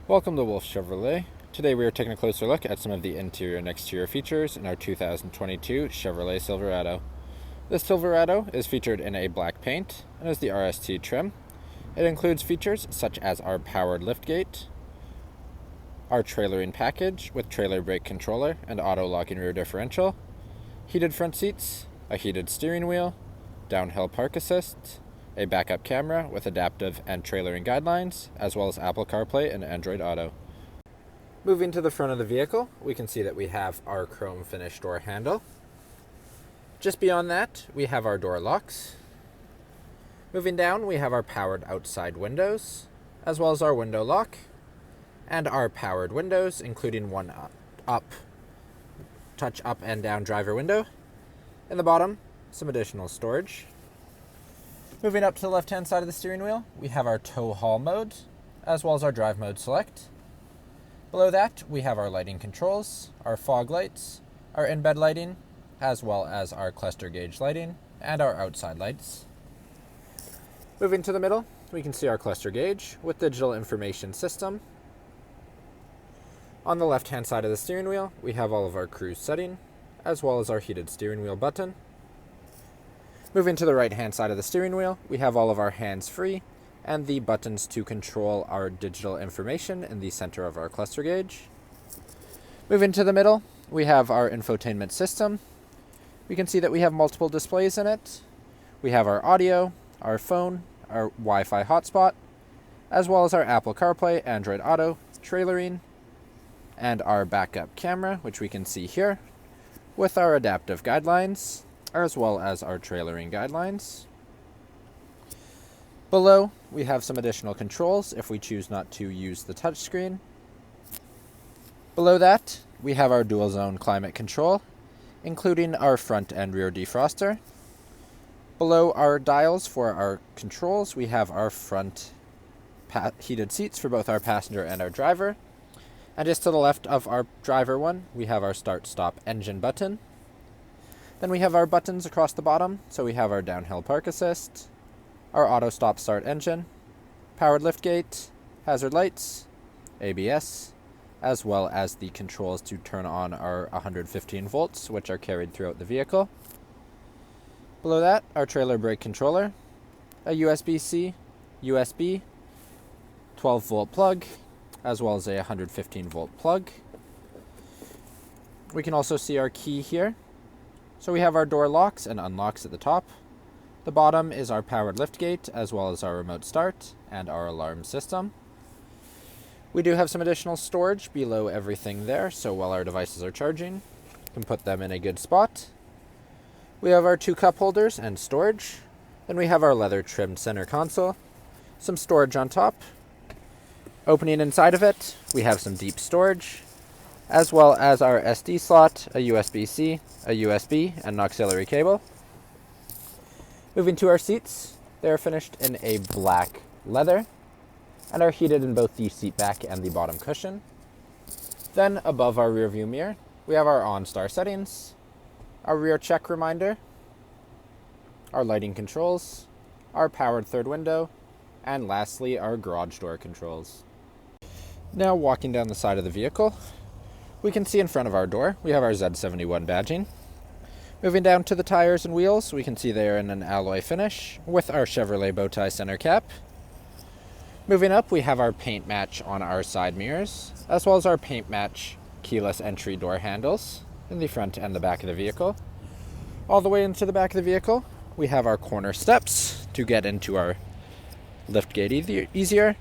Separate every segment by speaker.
Speaker 1: Welcome to Wolf Chevrolet. Today we are taking a closer look at some of the interior and exterior features in our 2022 Chevrolet Silverado. This Silverado is featured in a black paint and is the RST trim. It includes features such as our powered liftgate, our trailering package with trailer brake controller and auto locking rear differential, heated front seats, a heated steering wheel, downhill park assist, a backup camera with adaptive and trailering guidelines, as well as Apple Carplay and Android Auto. Moving to the front of the vehicle, we can see that we have our chrome finish door handle. Just beyond that, we have our door locks. Moving down, we have our powered outside windows, as well as our window lock, and our powered windows, including one touch up and down driver window. In the bottom, some additional storage. Moving up to the left-hand side of the steering wheel, we have our tow haul mode, as well as our drive mode select. Below that, we have our lighting controls, our fog lights, our in-bed lighting, as well as our cluster gauge lighting, and our outside lights. Moving to the middle, we can see our cluster gauge with digital information system. On the left-hand side of the steering wheel, we have all of our cruise setting, as well as our heated steering wheel button. Moving to the right-hand side of the steering wheel, we have all of our hands-free and the buttons to control our digital information in the center of our cluster gauge. Moving to the middle, we have our infotainment system. We can see that we have multiple displays in it. We have our audio, our phone, our Wi-Fi hotspot, as well as our Apple CarPlay, Android Auto, trailering, and our backup camera, which we can see here, with our adaptive guidelines, as well as our trailering guidelines. Below, we have some additional controls if we choose not to use the touchscreen. Below that, we have our dual zone climate control, including our front and rear defroster. Below our dials for our controls, we have our front heated seats for both our passenger and our driver. And just to the left of our driver one, we have our start-stop engine button. Then we have our buttons across the bottom, so we have our downhill park assist, our auto stop start engine, powered liftgate, hazard lights, ABS, as well as the controls to turn on our 115 volts, which are carried throughout the vehicle. Below that, our trailer brake controller, a USB-C, USB, 12 volt plug, as well as a 115 volt plug. We can also see our key here. So we have our door locks and unlocks at the top. The bottom is our powered liftgate, as well as our remote start and our alarm system. We do have some additional storage below everything there, so while our devices are charging, we can put them in a good spot. We have our 2 cup holders and storage. Then we have our leather trimmed center console, some storage on top. Opening inside of it, we have some deep storage, as well as our SD slot, a USB-C, a USB, and an auxiliary cable. Moving to our seats, they are finished in a black leather and are heated in both the seat back and the bottom cushion. Then above our rear view mirror, we have our OnStar settings, our rear check reminder, our lighting controls, our powered third window, and lastly, our garage door controls. Now walking down the side of the vehicle, we can see in front of our door, we have our Z71 badging. Moving down to the tires and wheels, we can see they are in an alloy finish with our Chevrolet bowtie center cap. Moving up, we have our paint match on our side mirrors, as well as our paint match keyless entry door handles in the front and the back of the vehicle. All the way into the back of the vehicle, we have our corner steps to get into our liftgate easier.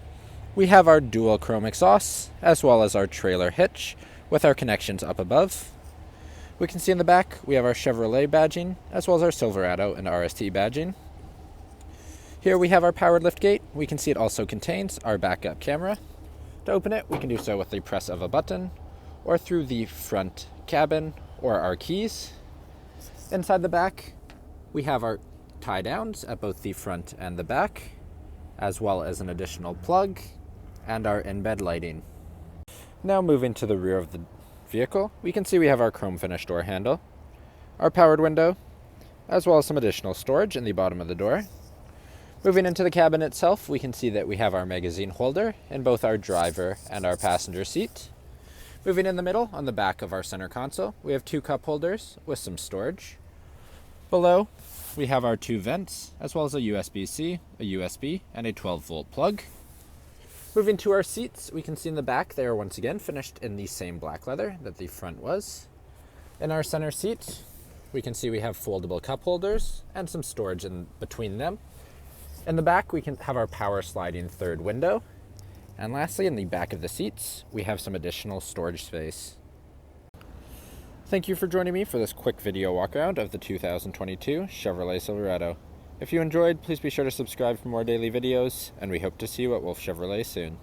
Speaker 1: We have our dual chrome exhausts, as well as our trailer hitch, with our connections up above. We can see in the back, we have our Chevrolet badging, as well as our Silverado and RST badging. Here we have our powered liftgate. We can see it also contains our backup camera. To open it, we can do so with the press of a button, or through the front cabin, or our keys. Inside the back, we have our tie downs at both the front and the back, as well as an additional plug, and our in-bed lighting. Now moving to the rear of the vehicle, we can see we have our chrome finish door handle, our powered window, as well as some additional storage in the bottom of the door. Moving into the cabin itself, we can see that we have our magazine holder in both our driver and our passenger seat. Moving in the middle, on the back of our center console, we have 2 cup holders with some storage. Below, we have our 2 vents, as well as a USB-C, a USB, and a 12-volt plug. Moving to our seats, we can see in the back they are once again finished in the same black leather that the front was. In our center seat, we can see we have foldable cup holders and some storage in between them. In the back, we can have our power sliding third window. And lastly, in the back of the seats, we have some additional storage space. Thank you for joining me for this quick video walk around of the 2022 Chevrolet Silverado. If you enjoyed, please be sure to subscribe for more daily videos, and we hope to see you at Wolf Chevrolet soon.